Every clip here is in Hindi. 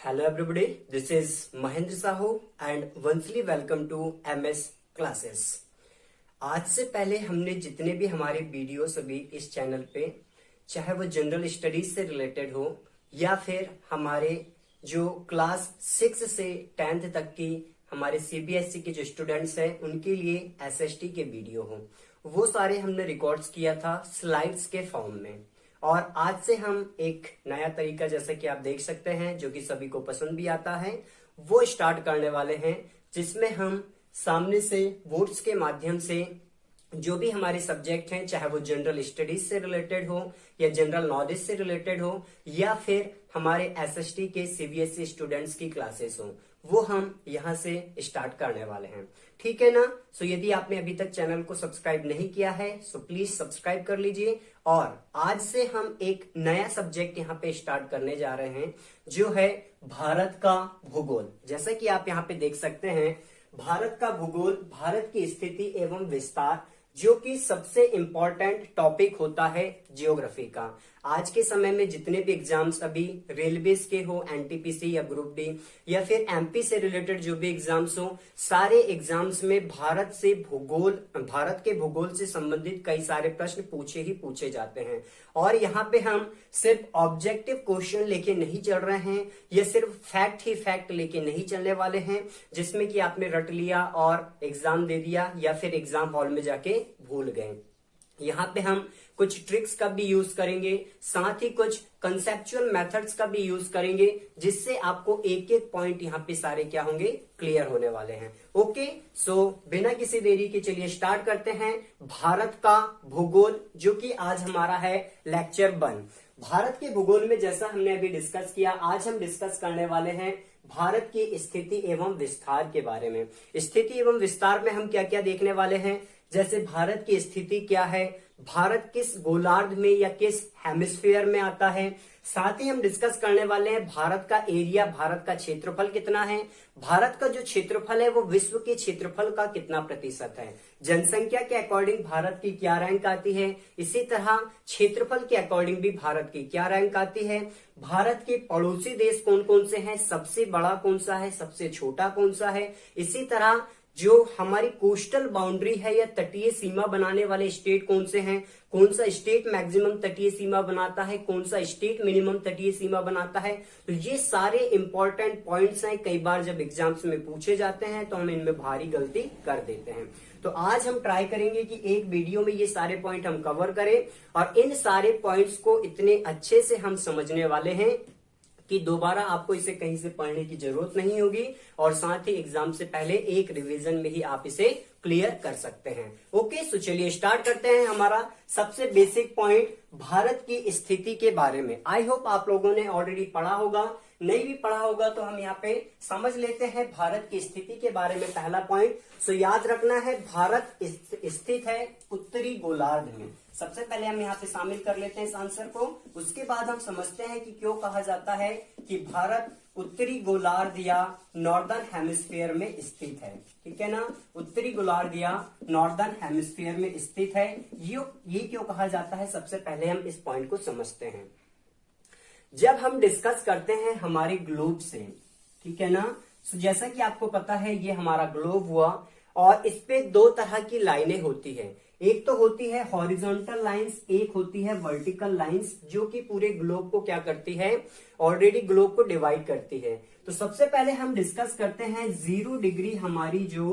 Hello everybody, this is Mahendra Sahu and once welcome to MS Classes। आज से पहले हमने जितने भी हमारे वीडियोस अभी इस चैनल पे, चाहे वो जनरल स्टडीज से रिलेटेड हो या फिर हमारे जो क्लास 6 से 10th तक की हमारे सीबीएसई के जो स्टूडेंट्स हैं उनके लिए एसएसटी के वीडियो हो, वो सारे हमने रिकॉर्ड्स किया था स्लाइड्स के फॉर्म में। और आज से हम एक नया तरीका, जैसे कि आप देख सकते हैं, जो कि सभी को पसंद भी आता है, वो स्टार्ट करने वाले हैं, जिसमें हम सामने से वोट्स के माध्यम से जो भी हमारे सब्जेक्ट हैं, चाहे वो जनरल स्टडीज से रिलेटेड हो या जनरल नॉलेज से रिलेटेड हो या फिर हमारे एसएसटी के सीबीएसई स्टूडेंट्स की क्लासेस हो, वो हम यहां से स्टार्ट करने वाले हैं। ठीक है ना। सो यदि आपने अभी तक चैनल को सब्सक्राइब नहीं किया है सो प्लीज सब्सक्राइब कर लीजिए। और आज से हम एक नया सब्जेक्ट यहाँ पे स्टार्ट करने जा रहे हैं, जो है भारत का भूगोल। जैसा कि आप यहाँ पे देख सकते हैं, भारत का भूगोल, भारत की स्थिति एवं विस्तार, जो कि सबसे इंपॉर्टेंट टॉपिक होता है ज्योग्राफी का। आज के समय में जितने भी एग्जाम्स अभी रेलवेज के हो, एनटीपीसी या ग्रुप डी या फिर एमपी से रिलेटेड जो भी एग्जाम्स हो, सारे एग्जाम्स में भारत के भूगोल से संबंधित कई सारे प्रश्न पूछे ही पूछे जाते हैं। और यहाँ पे हम सिर्फ ऑब्जेक्टिव क्वेश्चन लेके नहीं चल रहे हैं, या सिर्फ फैक्ट ही फैक्ट लेके नहीं चलने वाले हैं, जिसमें कि आपने रट लिया और एग्जाम दे दिया या फिर एग्जाम हॉल में जाके भूल गए। यहाँ पे हम कुछ ट्रिक्स का भी यूज करेंगे, साथ ही कुछ कंसेप्चुअल मेथड्स का भी यूज करेंगे, जिससे आपको एक एक पॉइंट यहाँ पे सारे क्या होंगे, क्लियर होने वाले हैं। ओके, सो बिना किसी देरी के चलिए स्टार्ट करते हैं भारत का भूगोल, जो कि आज हमारा है लेक्चर 1। भारत के भूगोल में जैसा हमने अभी डिस्कस किया, आज हम डिस्कस करने वाले हैं भारत की स्थिति एवं विस्तार के बारे में। स्थिति एवं विस्तार में हम क्या क्या देखने वाले हैं, जैसे भारत की स्थिति क्या है, भारत किस गोलार्ध में या किस हेमिस्फीयर में आता है। साथ ही हम डिस्कस करने वाले हैं भारत का एरिया, भारत का क्षेत्रफल कितना है, भारत का जो क्षेत्रफल है वो विश्व के क्षेत्रफल का कितना प्रतिशत है, जनसंख्या के अकॉर्डिंग भारत की क्या रैंक आती है, इसी तरह क्षेत्रफल के अकॉर्डिंग भी भारत की क्या रैंक आती है, भारत के पड़ोसी देश कौन कौन से हैं, सबसे बड़ा कौन सा है, सबसे छोटा कौन सा है, इसी तरह जो हमारी कोस्टल बाउंड्री है या तटीय सीमा बनाने वाले स्टेट कौन से हैं, कौन सा स्टेट मैक्सिमम तटीय सीमा बनाता है, कौन सा स्टेट मिनिमम तटीय सीमा बनाता है। तो ये सारे इंपॉर्टेंट पॉइंट्स हैं, कई बार जब एग्जाम्स में पूछे जाते हैं तो हम इनमें भारी गलती कर देते हैं। तो आज हम ट्राई करेंगे कि एक वीडियो में ये सारे पॉइंट हम कवर करें, और इन सारे पॉइंट्स को इतने अच्छे से हम समझने वाले हैं कि दोबारा आपको इसे कहीं से पढ़ने की जरूरत नहीं होगी, और साथ ही एग्जाम से पहले एक रिवीजन में ही आप इसे क्लियर कर सकते हैं। ओके, सो चलिए स्टार्ट करते हैं हमारा सबसे बेसिक पॉइंट भारत की स्थिति के बारे में। आई होप आप लोगों ने ऑलरेडी पढ़ा होगा, नहीं भी पढ़ा होगा तो हम यहाँ पे समझ लेते हैं भारत की स्थिति के बारे में। पहला पॉइंट सो याद रखना है, भारत स्थित है उत्तरी गोलार्ध में। सबसे पहले हम यहाँ पे शामिल कर लेते हैं इस आंसर को, उसके बाद हम समझते हैं कि क्यों कहा जाता है कि भारत उत्तरी गोलार्ध या नॉर्दर्न हेमिस्फीयर में स्थित है। ठीक है ना, उत्तरी गोलार्ध या नॉर्दर्न हेमिस्फीयर में स्थित है, ये क्यों कहा जाता है, सबसे पहले हम इस पॉइंट को समझते हैं। जब हम डिस्कस करते हैं हमारे ग्लोब से, ठीक है ना, तो जैसा कि आपको पता है ये हमारा ग्लोब हुआ, और इस पे दो तरह की लाइनें होती है। एक तो होती है हॉरिजॉन्टल लाइंस, एक होती है वर्टिकल लाइंस, जो कि पूरे ग्लोब को क्या करती है, ऑलरेडी ग्लोब को डिवाइड करती है। तो सबसे पहले हम डिस्कस करते हैं 0 डिग्री, हमारी जो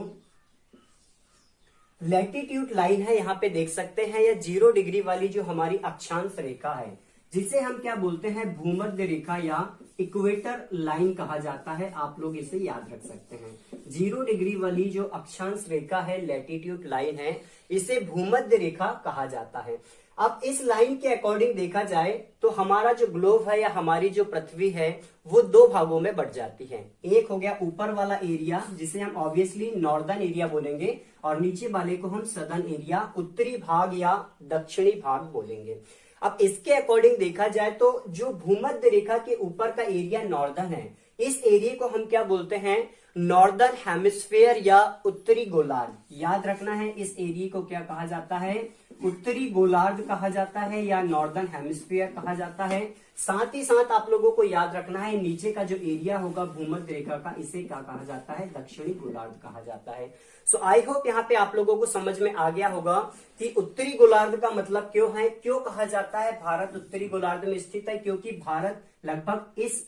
लैटिट्यूड लाइन है यहाँ पे देख सकते हैं, या 0 डिग्री वाली जो हमारी अक्षांश रेखा है, जिसे हम क्या बोलते हैं, भूमध्य रेखा या इक्वेटर लाइन कहा जाता है। आप लोग इसे याद रख सकते हैं, 0 डिग्री वाली जो अक्षांश रेखा है, लैटिट्यूड लाइन है, इसे भूमध्य रेखा कहा जाता है। अब इस लाइन के अकॉर्डिंग देखा जाए तो हमारा जो ग्लोब है या हमारी जो पृथ्वी है वो दो भागों में बढ़ जाती है। एक हो गया ऊपर वाला एरिया, जिसे हम ऑब्वियसली नॉर्दर्न एरिया बोलेंगे, और नीचे वाले को हम सदर्न एरिया, उत्तरी भाग या दक्षिणी भाग बोलेंगे। अब इसके अकॉर्डिंग देखा जाए तो जो भूमध्य रेखा के ऊपर का एरिया नॉर्दर्न है, इस एरिया को हम क्या बोलते हैं, नॉर्दर्न हेमिस्फीयर या उत्तरी गोलार्ध। याद रखना है, इस एरिया को क्या कहा जाता है, उत्तरी गोलार्ध कहा जाता है या नॉर्दर्न हेमिस्फीयर कहा जाता है। साथ ही साथ आप लोगों को याद रखना है नीचे का जो एरिया होगा भूमध्य रेखा का, इसे क्या कहा जाता है, दक्षिणी गोलार्ध कहा जाता है। सो आई होप यहाँ पे आप लोगों को समझ में आ गया होगा कि उत्तरी गोलार्ध का मतलब क्यों है, क्यों कहा जाता है भारत उत्तरी गोलार्ध में स्थित है, क्योंकि भारत लगभग इस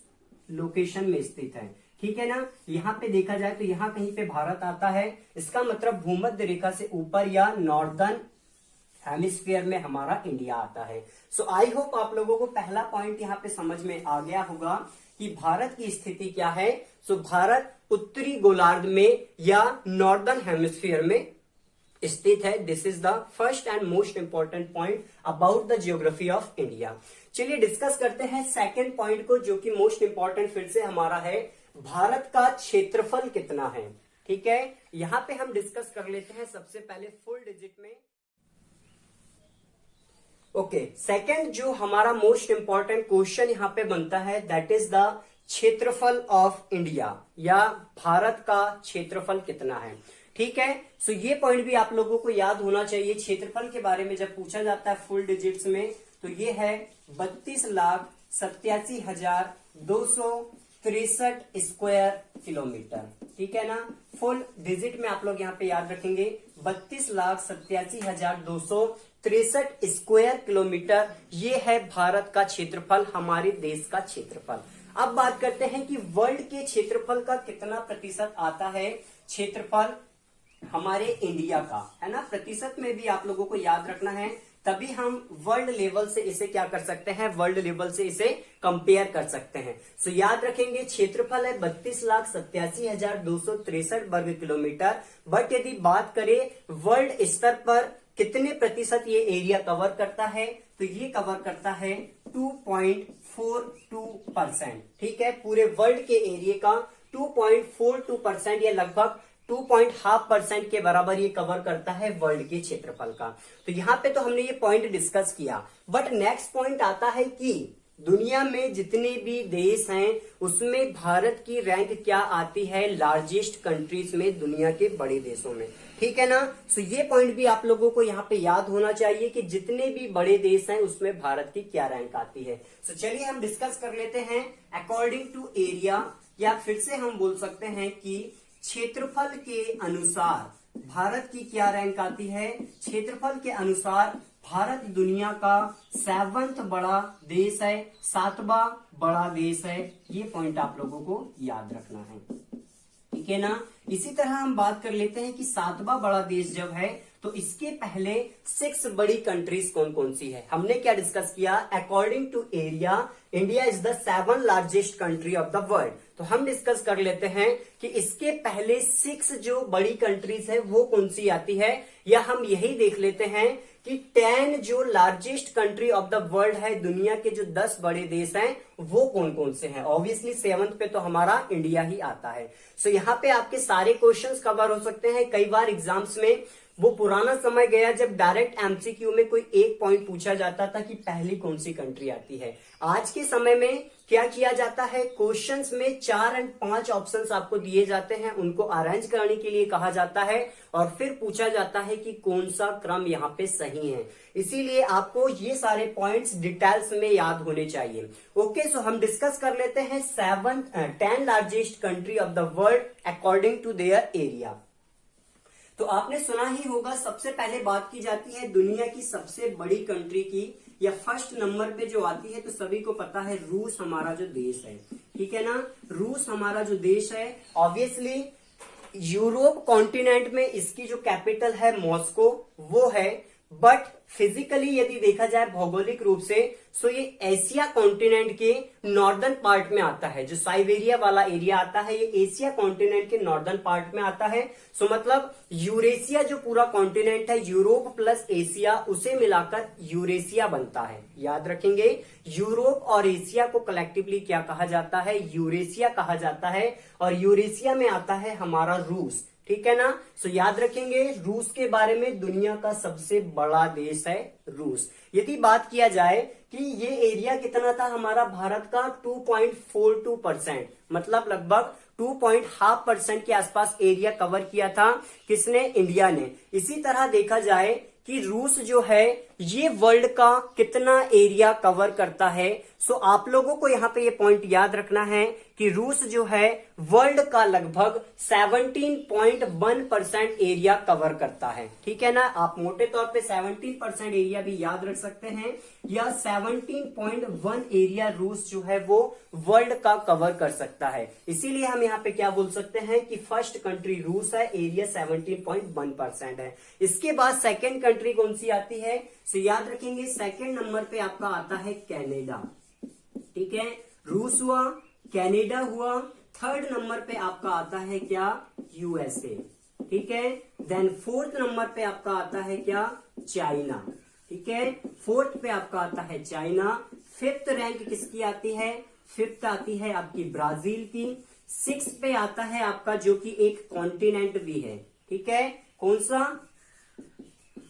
लोकेशन में स्थित है। ठीक है ना, यहाँ पे देखा जाए तो यहाँ कहीं पे भारत आता है, इसका मतलब भूमध्य रेखा से ऊपर या नॉर्दर्न हेमिस्फीयर में हमारा इंडिया आता है। सो आई होप आप लोगों को पहला पॉइंट यहाँ पे समझ में आ गया होगा कि भारत की स्थिति क्या है। सो भारत उत्तरी गोलार्ध में या नॉर्दर्न हेमिस्फीयर में स्थित है। This is the first and most important point about the geography of India. चलिए डिस्कस करते हैं सेकेंड पॉइंट को, जो कि मोस्ट इंपॉर्टेंट फिर से हमारा है, भारत का क्षेत्रफल कितना है। ठीक है, यहां पे हम डिस्कस कर लेते हैं सबसे पहले फुल डिजिट में। ओके, सेकंड जो हमारा मोस्ट इंपॉर्टेंट क्वेश्चन यहां पे बनता है, दैट इज द क्षेत्रफल ऑफ इंडिया या भारत का क्षेत्रफल कितना है। ठीक है, सो ये पॉइंट भी आप लोगों को याद होना चाहिए। क्षेत्रफल के बारे में जब पूछा जाता है फुल डिजिट्स में तो ये है 32,87,263 स्क्वायर किलोमीटर। ठीक है ना, फुल डिजिट में आप लोग यहाँ पे याद रखेंगे 32,87,263 स्क्वायर किलोमीटर। ये है भारत का क्षेत्रफल, हमारे देश का क्षेत्रफल। अब बात करते हैं कि वर्ल्ड के क्षेत्रफल का कितना प्रतिशत आता है क्षेत्रफल हमारे इंडिया का, है ना। प्रतिशत में भी आप लोगों को याद रखना है, तभी हम वर्ल्ड लेवल से इसे क्या कर सकते हैं, वर्ल्ड लेवल से इसे कंपेयर कर सकते हैं। सो याद रखेंगे क्षेत्रफल है 32,87,263 वर्ग किलोमीटर। बट यदि बात करें वर्ल्ड स्तर पर कितने प्रतिशत ये एरिया कवर करता है, तो ये कवर करता है 2.42%। ठीक है, पूरे वर्ल्ड के एरिया का 2.42% या लगभग 2.5% के बराबर ये कवर करता है वर्ल्ड के क्षेत्रफल का। तो यहाँ पे तो हमने ये पॉइंट डिस्कस किया। बट नेक्स्ट पॉइंट आता है कि दुनिया में जितने भी देश हैं उसमें भारत की रैंक क्या आती है, लार्जेस्ट कंट्रीज में, दुनिया के बड़े देशों में। ठीक है ना, सो ये पॉइंट भी आप लोगों को यहाँ पे याद होना चाहिए कि जितने भी बड़े देश हैं उसमें भारत की क्या रैंक आती है। सो चलिए हम डिस्कस कर लेते हैं अकॉर्डिंग टू एरिया, या फिर से हम बोल सकते हैं कि क्षेत्रफल के अनुसार भारत की क्या रैंक आती है। क्षेत्रफल के अनुसार भारत दुनिया का 7वां बड़ा देश है, 7वां बड़ा देश है। ये पॉइंट आप लोगों को याद रखना है। ठीक है ना, इसी तरह हम बात कर लेते हैं कि 7वां बड़ा देश जब है तो इसके पहले 6 बड़ी कंट्रीज कौन कौन सी है। हमने क्या डिस्कस किया, according to area India is the 7th largest country of the world. तो हम डिस्कस कर लेते हैं कि इसके पहले 6 जो बड़ी कंट्रीज है वो कौन सी आती है, या हम यही देख लेते हैं कि 10 जो largest country of the world है, दुनिया के जो 10 बड़े देश हैं वो कौन कौन से हैं। ऑब्वियसली 7th पे तो हमारा इंडिया ही आता है। सो यहाँ पे आपके सारे क्वेश्चंस कवर हो सकते हैं। कई बार एग्जाम्स में वो पुराना समय गया जब डायरेक्ट एमसीक्यू में कोई एक पॉइंट पूछा जाता था कि पहली कौन सी कंट्री आती है। आज के समय में क्या किया जाता है, क्वेश्चंस में 4 और 5 ऑप्शंस आपको दिए जाते हैं, उनको अरेंज करने के लिए कहा जाता है और फिर पूछा जाता है कि कौन सा क्रम यहाँ पे सही है। इसीलिए आपको ये सारे पॉइंट्स डिटेल्स में याद होने चाहिए। ओके, सो हम डिस्कस कर लेते हैं 10 largest country of the world according to their area. तो आपने सुना ही होगा, सबसे पहले बात की जाती है दुनिया की सबसे बड़ी कंट्री की, या फर्स्ट नंबर पे जो आती है तो सभी को पता है रूस हमारा जो देश है। ठीक है ना, रूस हमारा जो देश है, ऑब्वियसली यूरोप कॉन्टिनेंट में इसकी जो कैपिटल है मॉस्को वो है। बट फिजिकली यदि देखा जाए भौगोलिक रूप से, सो ये एशिया कॉन्टिनेंट के नॉर्दर्न पार्ट में आता है। जो साइबेरिया वाला एरिया आता है ये एशिया कॉन्टिनेंट के नॉर्दर्न पार्ट में आता है। सो मतलब यूरेशिया जो पूरा कॉन्टिनेंट है, यूरोप प्लस एशिया, उसे मिलाकर यूरेशिया बनता है। याद रखेंगे, यूरोप और एशिया को कलेक्टिवली क्या कहा जाता है, यूरेशिया कहा जाता है। और यूरेशिया में आता है हमारा रूस। ठीक है ना, सो याद रखेंगे रूस के बारे में, दुनिया का सबसे बड़ा देश है रूस। यदि बात किया जाए कि ये एरिया कितना था हमारा भारत का, 2.42%, मतलब लगभग 2.5% के आसपास एरिया कवर किया था किसने, इंडिया ने। इसी तरह देखा जाए कि रूस जो है ये वर्ल्ड का कितना एरिया कवर करता है। सो आप लोगों को यहाँ पे ये पॉइंट याद रखना है कि रूस जो है वर्ल्ड का लगभग 17.1% एरिया कवर करता है। ठीक है ना, आप मोटे तौर पे 17% एरिया भी याद रख सकते हैं, या 17.1 एरिया रूस जो है वो वर्ल्ड का कवर कर सकता है। इसीलिए हम यहाँ पे क्या बोल सकते हैं कि फर्स्ट कंट्री रूस है, एरिया 17.1% है। इसके बाद सेकेंड कंट्री कौन सी आती है, तो याद रखेंगे सेकेंड नंबर पे आपका आता है कनाडा। ठीक है, रूस हुआ, कनाडा हुआ, थर्ड नंबर पे आपका आता है क्या, यूएसए। ठीक है, देन फोर्थ नंबर पे आपका आता है क्या, चाइना। ठीक है, फोर्थ पे आपका आता है चाइना। फिफ्थ रैंक किसकी आती है, फिफ्थ आती है आपकी ब्राजील की। सिक्स पे आता है आपका जो कि एक कॉन्टिनेंट भी है। ठीक है, कौन सा,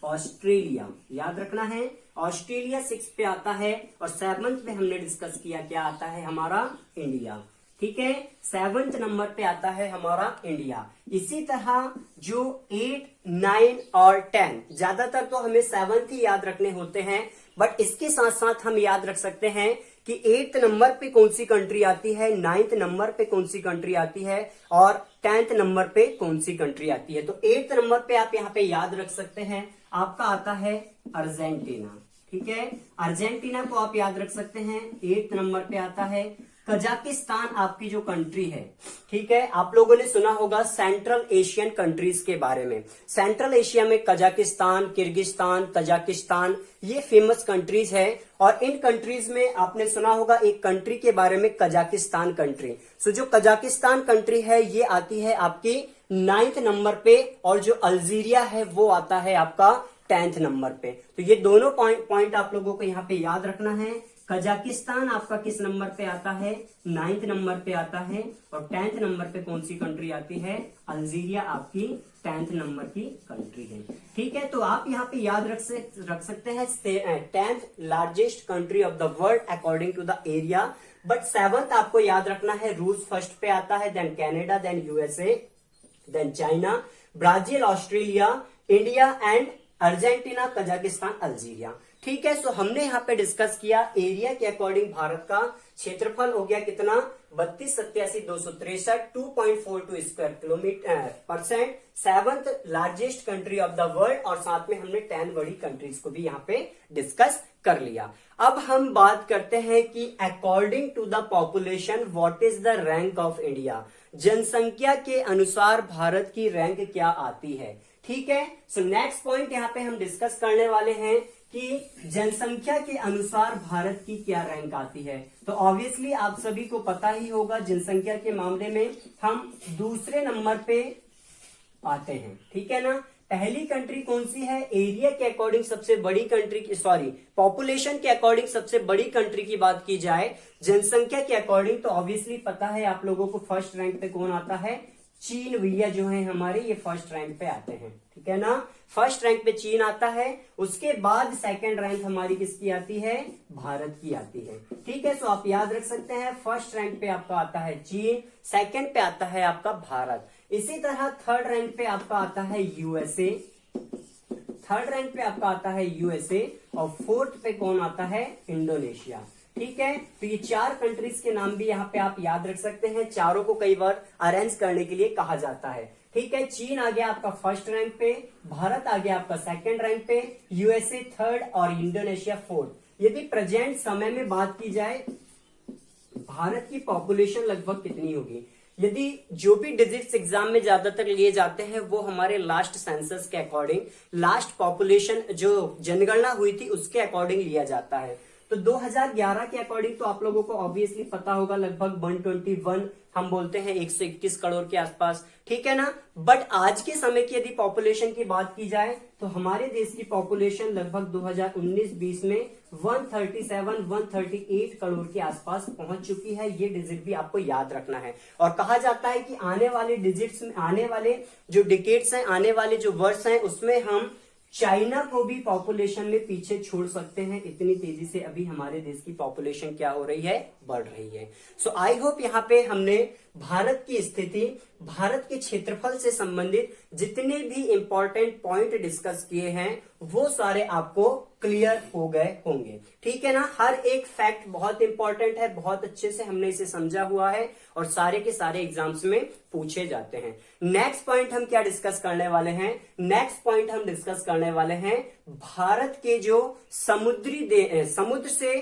ऑस्ट्रेलिया, याद रखना है ऑस्ट्रेलिया 6 पे आता है। और सेवंथ पे हमने डिस्कस किया क्या आता है हमारा, इंडिया। ठीक है, सेवंथ नंबर पे आता है हमारा इंडिया। इसी तरह जो 8, 9 और 10, ज्यादातर तो हमें सेवंथ ही याद रखने होते हैं, बट इसके साथ साथ हम याद रख सकते हैं कि 8th नंबर पे कौन सी कंट्री आती है, 9th नंबर पे कौन सी कंट्री आती है, और 10th नंबर पे कौन सी कंट्री आती है। तो 8th नंबर पे आप यहाँ पे याद रख सकते हैं, आपका आता है अर्जेंटीना। ठीक है, अर्जेंटीना को आप याद रख सकते हैं। 8th नंबर पे आता है कजाकिस्तान, आपकी जो कंट्री है। ठीक है, आप लोगों ने सुना होगा सेंट्रल एशियन कंट्रीज के बारे में। सेंट्रल एशिया में कजाकिस्तान, किर्गिस्तान, तजाकिस्तान, ये फेमस कंट्रीज है। और इन कंट्रीज में आपने सुना होगा एक कंट्री के बारे में, कजाकिस्तान कंट्री। सो जो कजाकिस्तान कंट्री है ये आती है आपकी 9th नंबर पे, और जो अल्जीरिया है वो आता है आपका 10th नंबर पे। तो ये दोनों पॉइंट आप लोगों को यहाँ पे याद रखना है। कजाकिस्तान आपका किस नंबर पे आता है, 9th नंबर पे आता है। और 10th नंबर पे कौन सी कंट्री आती है, अल्जीरिया आपकी 10th नंबर की कंट्री है। ठीक है, तो आप यहाँ पे याद रख सकते हैं 10th largest country of the world according to the area. But 7th आपको याद रखना है, रूस फर्स्ट पे आता है, then Canada, then USA, then China, Brazil, Australia, India and Argentina, Kazakhstan, Algeria. ठीक है, सो हमने यहाँ पे डिस्कस किया एरिया के अकॉर्डिंग भारत का क्षेत्रफल हो गया कितना, 32,87,263, 2.42 square kilometre percent, 7th largest country of the world. और साथ में हमने 10 बड़ी कंट्रीज को भी यहाँ पे डिस्कस कर लिया। अब हम बात करते हैं कि according to the population what is the rank of India, जनसंख्या के अनुसार भारत की रैंक क्या आती है। ठीक है, सो नेक्स्ट पॉइंट यहाँ पे हम डिस्कस करने वाले हैं कि जनसंख्या के अनुसार भारत की क्या रैंक आती है। तो ऑब्वियसली आप सभी को पता ही होगा, जनसंख्या के मामले में हम दूसरे नंबर पे आते हैं। ठीक है ना, पहली कंट्री कौन सी है, एरिया के अकॉर्डिंग सबसे बड़ी कंट्री की, पॉपुलेशन के अकॉर्डिंग सबसे बड़ी कंट्री की बात की जाए, जनसंख्या के अकॉर्डिंग, तो ऑब्वियसली पता है आप लोगों को फर्स्ट रैंक पे कौन आता है, चीन भैया जो है हमारे, ये फर्स्ट रैंक पे आते हैं। ठीक है ना, फर्स्ट रैंक पे चीन आता है। उसके बाद सेकंड रैंक हमारी किसकी आती है, भारत की आती है। ठीक है, सो आप याद रख सकते हैं फर्स्ट रैंक पे आपका आता है चीन, सेकंड पे आता है आपका भारत। इसी तरह थर्ड रैंक पे आपका आता है यूएसए, थर्ड रैंक पे आपका आता है यूएसए, और फोर्थ पे कौन आता है, इंडोनेशिया। ठीक है, तो ये 4 कंट्रीज के नाम भी यहाँ पे आप याद रख सकते हैं। चारों को कई बार अरेंज करने के लिए कहा जाता है। ठीक है, चीन आ गया आपका फर्स्ट रैंक पे, भारत आ गया आपका सेकंड रैंक पे, यूएसए थर्ड और इंडोनेशिया फोर्थ। यदि प्रेजेंट समय में बात की जाए भारत की पॉपुलेशन लगभग कितनी होगी, यदि जो भी डिजिट्स एग्जाम में ज्यादातर लिए जाते हैं वो हमारे लास्ट सेंसस के अकॉर्डिंग, लास्ट पॉपुलेशन जो जनगणना हुई थी उसके अकॉर्डिंग लिया जाता है। तो 2011 के अकॉर्डिंग तो आप लोगों को ऑब्वियसली पता होगा लगभग 121, हम बोलते हैं 121 करोड़ के आसपास। ठीक है ना, बट आज के समय की यदि पॉपुलेशन की बात की जाए तो हमारे देश की पॉपुलेशन लगभग 2019-20 में 137-138 करोड़ के आसपास पहुंच चुकी है। ये डिजिट भी आपको याद रखना है। और कहा जाता है कि आने वाले डिजिट्स में, आने वाले जो डिकेड्स हैं, आने वाले जो वर्ष हैं, उसमें हम चाइना को भी पॉपुलेशन में पीछे छोड़ सकते हैं। इतनी तेजी से अभी हमारे देश की पॉपुलेशन क्या हो रही है, बढ़ रही है। सो आई होप यहाँ पे हमने भारत की स्थिति, भारत के क्षेत्रफल से संबंधित जितने भी इंपॉर्टेंट पॉइंट डिस्कस किए हैं वो सारे आपको क्लियर हो गए होंगे। ठीक है ना, हर एक फैक्ट बहुत इंपॉर्टेंट है, बहुत अच्छे से हमने इसे समझा हुआ है और सारे के सारे एग्जाम्स में पूछे जाते हैं। नेक्स्ट पॉइंट हम क्या डिस्कस करने वाले हैं? नेक्स्ट पॉइंट हम डिस्कस करने वाले हैं भारत के जो समुद्र से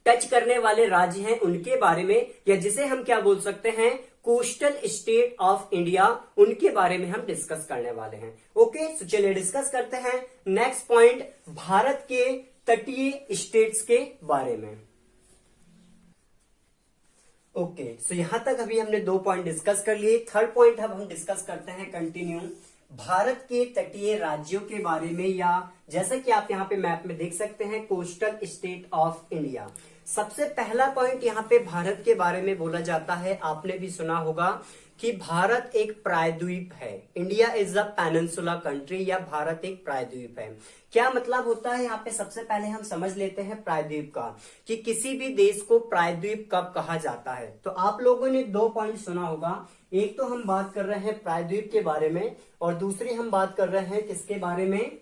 टच करने वाले राज्य हैं उनके बारे में, या जिसे हम क्या बोल सकते हैं, कोस्टल स्टेट ऑफ इंडिया, उनके बारे में हम डिस्कस करने वाले हैं। ओके, तो चलिए डिस्कस करते हैं नेक्स्ट पॉइंट, भारत के तटीय स्टेट्स के बारे में। ओके, सो यहां तक अभी हमने 2 पॉइंट डिस्कस कर लिए। थर्ड पॉइंट अब हम डिस्कस करते हैं कंटिन्यू भारत के तटीय राज्यों के बारे में, या जैसा कि आप यहाँ पे मैप में देख सकते हैं कोस्टल स्टेट ऑफ इंडिया। सबसे पहला पॉइंट यहाँ पे भारत के बारे में बोला जाता है, आपने भी सुना होगा कि भारत एक प्रायद्वीप है। India is a peninsula country, या भारत एक प्रायद्वीप है। क्या मतलब होता है यहाँ पे? सबसे पहले हम समझ लेते हैं प्रायद्वीप का, कि किसी भी देश को प्रायद्वीप कब कहा जाता है। तो आप लोगों ने 2 पॉइंट सुना होगा, एक तो हम बात कर रहे हैं प्रायद्वीप के बारे में और दूसरी हम बात कर रहे हैं किसके बारे में?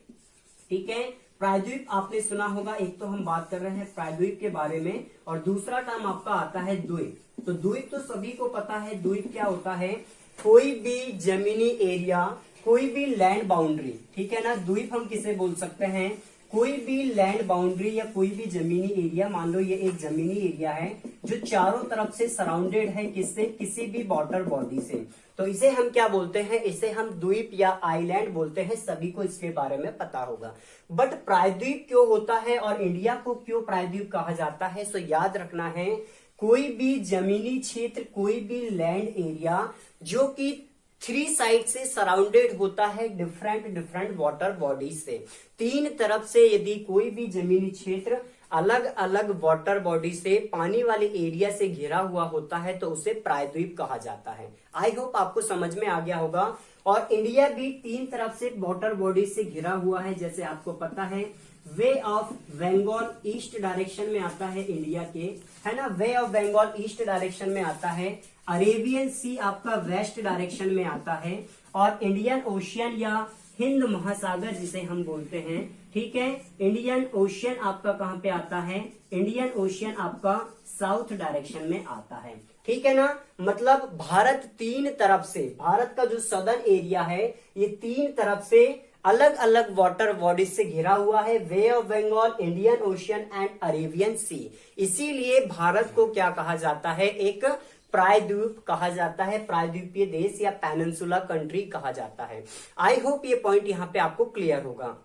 ठीक है, प्रायद्वीप आपने सुना होगा, एक तो हम बात कर रहे हैं प्रायद्वीप के बारे में और दूसरा टर्म आपका आता है द्वीप। तो द्वीप तो सभी को पता है, द्वीप क्या होता है? कोई भी जमीनी एरिया, कोई भी लैंड बाउंड्री, ठीक है ना। द्वीप हम किसे बोल सकते हैं? कोई भी लैंड बाउंड्री या कोई भी जमीनी एरिया, मान लो ये एक जमीनी एरिया है जो चारों तरफ से सराउंडेड है किससे? किसी भी वाटर बॉडी से, तो इसे हम क्या बोलते हैं? इसे हम द्वीप या आइलैंड बोलते हैं। सभी को इसके बारे में पता होगा। बट प्रायद्वीप क्यों होता है और इंडिया को क्यों प्रायद्वीप कहा जाता है? सो याद रखना है, कोई भी जमीनी क्षेत्र, कोई भी लैंड एरिया जो कि 3 साइड से सराउंडेड होता है डिफरेंट वाटर बॉडीज से। 3 तरफ से यदि कोई भी जमीनी क्षेत्र अलग अलग वाटर बॉडी से, पानी वाले एरिया से घिरा हुआ होता है तो उसे प्रायद्वीप कहा जाता है। आई होप आपको समझ में आ गया होगा। और इंडिया भी 3 तरफ से वाटर बॉडी से घिरा हुआ है, जैसे आपको पता है वे ऑफ बंगाल ईस्ट डायरेक्शन में आता है इंडिया के, है ना। Bay of Bengal east direction में आता है, अरेबियन सी आपका वेस्ट डायरेक्शन में आता है, और इंडियन ओशियन या हिंद महासागर जिसे हम बोलते हैं, ठीक है। इंडियन ओशियन आपका कहां पे आता है? इंडियन ओशियन आपका साउथ डायरेक्शन में आता है, ठीक है ना। मतलब भारत 3 तरफ से, भारत का जो सदर्न एरिया है ये 3 तरफ से अलग अलग वाटर बॉडीज से घिरा हुआ है, वे of Bengal, Indian ocean and Arabian sea. इसीलिए भारत को क्या कहा जाता है? एक प्रायद्वीप कहा जाता है, प्रायद्वीपीय देश या पेनिनसुला कंट्री कहा जाता है। आई होप ये पॉइंट यहाँ पे आपको क्लियर होगा।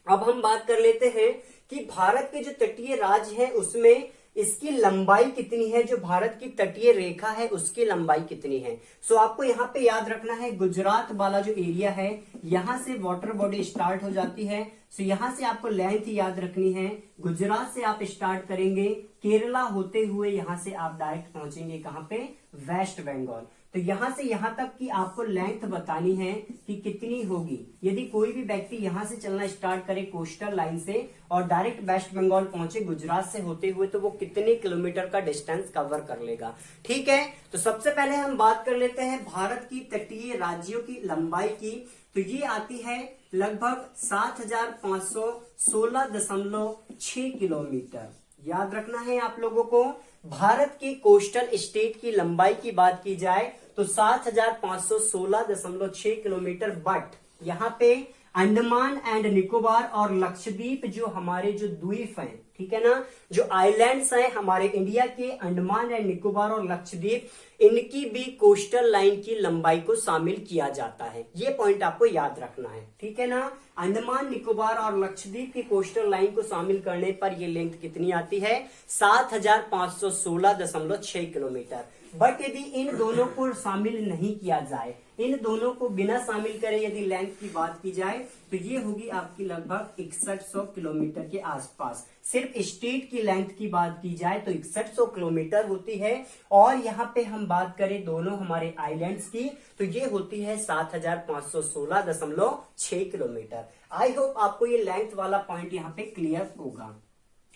अब हम बात कर लेते हैं कि भारत के जो तटीय राज्य है उसमें इसकी लंबाई कितनी है, जो भारत की तटीय रेखा है उसकी लंबाई कितनी है। सो आपको यहाँ पे याद रखना है, गुजरात वाला जो एरिया है यहाँ से वाटर बॉडी स्टार्ट हो जाती है। सो यहाँ से आपको लेंथ याद रखनी है, गुजरात से आप स्टार्ट करेंगे, केरला होते हुए यहाँ से आप डायरेक्ट पहुंचेंगे कहाँ पे? वेस्ट बंगाल। तो यहां से यहां तक की आपको लेंथ बतानी है कि कितनी होगी। यदि कोई भी व्यक्ति यहां से चलना स्टार्ट करे कोस्टल लाइन से और डायरेक्ट वेस्ट बंगाल पहुंचे गुजरात से होते हुए, तो वो कितने किलोमीटर का डिस्टेंस कवर कर लेगा, ठीक है। तो सबसे पहले हम बात कर लेते हैं भारत की तटीय राज्यों की लंबाई की। तो ये आती है लगभग 7516.6 किलोमीटर। याद रखना है आप लोगों को, भारत की कोस्टल स्टेट की लंबाई की बात की जाए तो 7516.6 किलोमीटर। बट यहाँ पे अंडमान एंड निकोबार और लक्षद्वीप जो हमारे जो द्वीप हैं, ठीक है ना, जो आइलैंड्स हैं हमारे इंडिया के, अंडमान एंड निकोबार और लक्षद्वीप, इनकी भी कोस्टल लाइन की लंबाई को शामिल किया जाता है। ये पॉइंट आपको याद रखना है, ठीक है ना। अंडमान निकोबार और लक्षद्वीप की कोस्टल लाइन को शामिल करने पर ये लेंथ कितनी आती है? 7516.6 किलोमीटर। बट यदि इन दोनों को शामिल नहीं किया जाए, इन दोनों को बिना शामिल करे यदि लेंथ की बात की जाए तो ये होगी आपकी लगभग 6100 किलोमीटर के आसपास। सिर्फ स्टेट की लेंथ की बात की जाए तो 6100 किलोमीटर होती है। और यहाँ पे हम बात करें दोनों हमारे आइलैंड्स की तो ये होती है 7516.6 किलोमीटर। आई होप आपको ये लेंथ वाला पॉइंट यहाँ पे क्लियर होगा।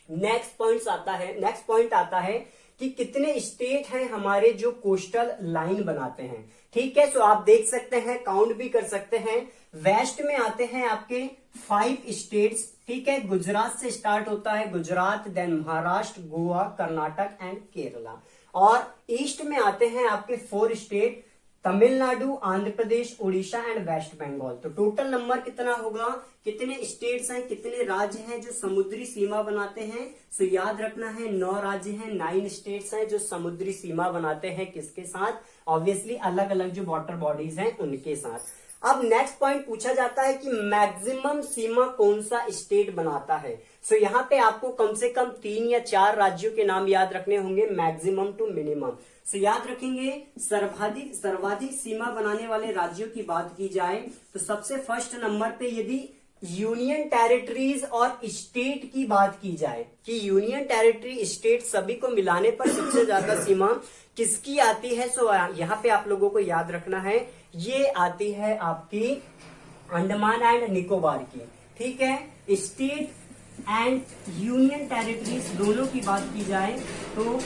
नेक्स्ट पॉइंट आता है कि कितने स्टेट हैं हमारे जो कोस्टल लाइन बनाते हैं। ठीक है, सो आप देख सकते हैं, काउंट भी कर सकते हैं। वेस्ट में आते हैं आपके 5 स्टेट्स। ठीक है, गुजरात से स्टार्ट होता है, गुजरात, देन महाराष्ट्र, गोवा, कर्नाटक एंड केरला। और ईस्ट में आते हैं आपके 4 state, Tamil Nadu, Andhra Pradesh, Orissa and West Bengal. तो टोटल नंबर कितना होगा, कितने स्टेट्स हैं, कितने राज्य हैं जो समुद्री सीमा बनाते हैं। सो याद रखना है 9 राज्य हैं, 9 स्टेट्स हैं जो समुद्री सीमा बनाते हैं। किसके साथ? ऑब्वियसली अलग अलग जो वाटर बॉडीज हैं उनके साथ। अब नेक्स्ट पॉइंट पूछा जाता है कि मैक्सिमम सीमा कौन सा स्टेट बनाता है। सो यहाँ पे आपको कम से कम 3 या 4 राज्यों के नाम याद रखने होंगे, मैक्सिमम टू मिनिमम। सो याद रखेंगे, सर्वाधिक सीमा बनाने वाले राज्यों की बात की जाए तो सबसे फर्स्ट नंबर पे यदि यूनियन टेरिटरीज और स्टेट की बात की जाए कि यूनियन टेरिटरी स्टेट सभी को मिलाने पर सबसे ज्यादा सीमा किसकी आती है। सो यहाँ पे आप लोगों को याद रखना है, ये आती है आपकी अंडमान एंड निकोबार की। ठीक है, स्टेट एंड यूनियन टेरिटरीज दोनों की बात की जाए तो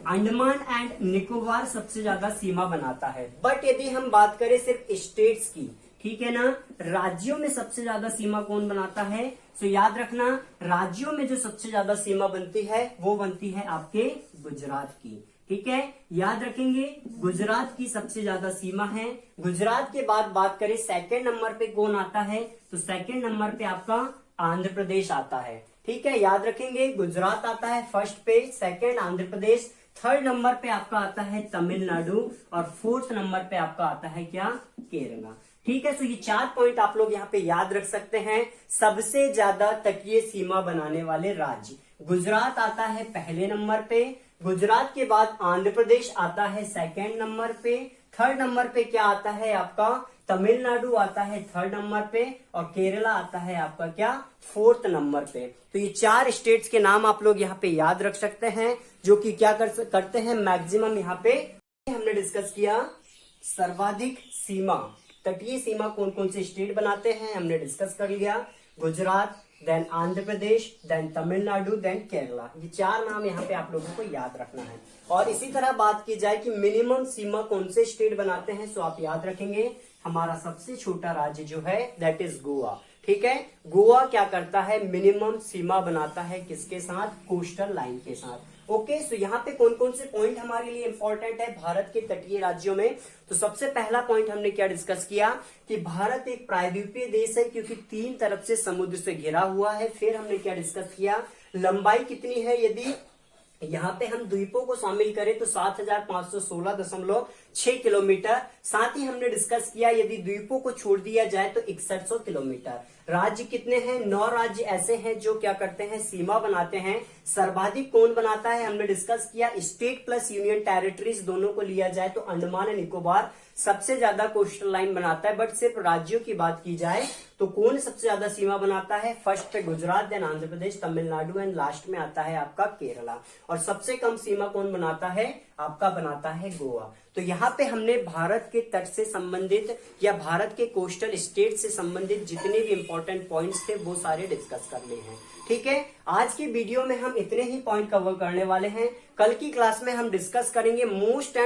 अंडमान एंड निकोबार सबसे ज्यादा सीमा बनाता है। बट यदि हम बात करें सिर्फ स्टेट्स की, ठीक है ना, राज्यों में सबसे ज्यादा सीमा कौन बनाता है। सो याद रखना, राज्यों में जो सबसे ज्यादा सीमा बनती है वो बनती है आपके गुजरात की। ठीक है, याद रखेंगे, गुजरात की सबसे ज्यादा सीमा है। गुजरात के बाद बात करें सेकंड नंबर पे कौन आता है, तो सेकंड नंबर पे आपका आंध्र प्रदेश आता है। ठीक है, याद रखेंगे, गुजरात आता है फर्स्ट पे, second Andhra Pradesh, third number पे आपका आता है तमिलनाडु और फोर्थ नंबर पे आपका आता है क्या, केरला। ठीक है, तो ये 4 पॉइंट आप लोग यहाँ पे याद रख सकते हैं। सबसे ज्यादा तटीय सीमा बनाने वाले राज्य, गुजरात आता है पहले नंबर पे, गुजरात के बाद आंध्र प्रदेश आता है सेकंड नंबर पे, थर्ड नंबर पे क्या आता है आपका, तमिलनाडु आता है थर्ड नंबर पे, और केरला आता है आपका क्या, फोर्थ नंबर पे। तो ये 4 स्टेट्स के नाम आप लोग यहाँ पे याद रख सकते हैं, जो कि क्या करते हैं, मैक्सिमम यहाँ पे हमने डिस्कस किया। सर्वाधिक सीमा, तटीय सीमा कौन कौन से स्टेट बनाते हैं हमने डिस्कस कर लिया, गुजरात, देन आंध्र प्रदेश, देन तमिलनाडु, देन केरला। ये 4 नाम यहाँ पे आप लोगों को याद रखना है। और इसी तरह बात की जाए कि मिनिमम सीमा कौन से स्टेट बनाते हैं, सो आप याद रखेंगे हमारा सबसे छोटा राज्य जो है दैट इज गोवा। ठीक है, गोवा क्या करता है, मिनिमम सीमा बनाता है किसके साथ, कोस्टल लाइन के साथ। ओके, सो यहाँ पे कौन कौन से पॉइंट हमारे लिए इंपॉर्टेंट है भारत के तटीय राज्यों में। तो सबसे पहला पॉइंट हमने क्या डिस्कस किया कि भारत एक प्रायद्वीपीय देश है क्योंकि 3 तरफ से समुद्र से घिरा हुआ है। फिर हमने क्या डिस्कस किया, लंबाई कितनी है, यदि यहाँ पे हम द्वीपों को शामिल करें तो 7516.6 किलोमीटर। साथ ही हमने डिस्कस किया यदि द्वीपों को छोड़ दिया जाए तो 6100 किलोमीटर। राज्य कितने हैं, 9 राज्य ऐसे हैं जो क्या करते हैं, सीमा बनाते हैं। सर्वाधिक कौन बनाता है हमने डिस्कस किया, स्टेट प्लस यूनियन टेरिटरीज दोनों को लिया जाए तो अंडमान एंड निकोबार सबसे ज्यादा कोस्टल लाइन बनाता है। बट सिर्फ राज्यों की बात की जाए तो कौन सबसे ज्यादा सीमा बनाता है, फर्स्ट पे Gujarat, then Andhra Pradesh, Tamil Nadu and last में आता है आपका केरला। और सबसे कम सीमा कौन बनाता है, आपका बनाता है गोवा। तो यहाँ पे हमने भारत के तट से संबंधित या भारत के कोस्टल स्टेट से संबंधित जितने भी इंपॉर्टेंट पॉइंट्स थे वो सारे डिस्कस कर लिए हैं। ठीक है, आज की वीडियो में हम इतने ही पॉइंट कवर करने वाले हैं। कल की क्लास में हम डिस्कस करेंगे मोस्ट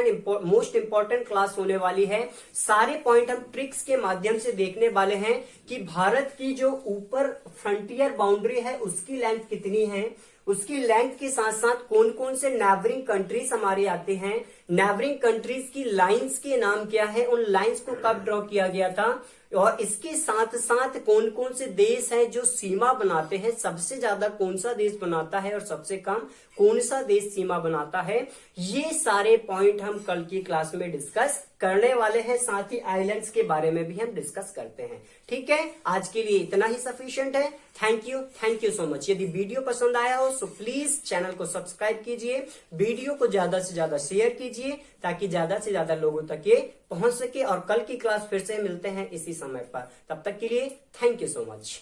इंपॉर्टेंट क्लास होने वाली है। सारे पॉइंट हम ट्रिक्स के माध्यम से देखने वाले हैं कि भारत की जो ऊपर फ्रंटियर बाउंड्री है उसकी लेंथ कितनी है, उसकी लेंथ के साथ साथ कौन कौन से नेबरिंग कंट्रीज हमारे आते हैं, नेबरिंग कंट्रीज की लाइंस के नाम क्या है, उन लाइंस को कब ड्रॉ किया गया था, और इसके साथ साथ कौन कौन से देश हैं जो सीमा बनाते हैं, सबसे ज्यादा कौन सा देश बनाता है और सबसे कम कौन सा देश सीमा बनाता है। ये सारे पॉइंट हम कल की क्लास में डिस्कस करने वाले हैं। साथ ही आइलैंड्स के बारे में भी हम डिस्कस करते हैं। ठीक है, आज के लिए इतना ही सफिशिएंट है। Thank you so much. यदि वीडियो पसंद आया हो सो प्लीज चैनल को सब्सक्राइब कीजिए, वीडियो को ज्यादा से ज्यादा शेयर कीजिए ताकि ज्यादा से ज्यादा लोगों तक ये पहुंच सके। और कल की क्लास फिर से मिलते हैं इसी समय पर, तब तक के लिए थैंक यू सो मच।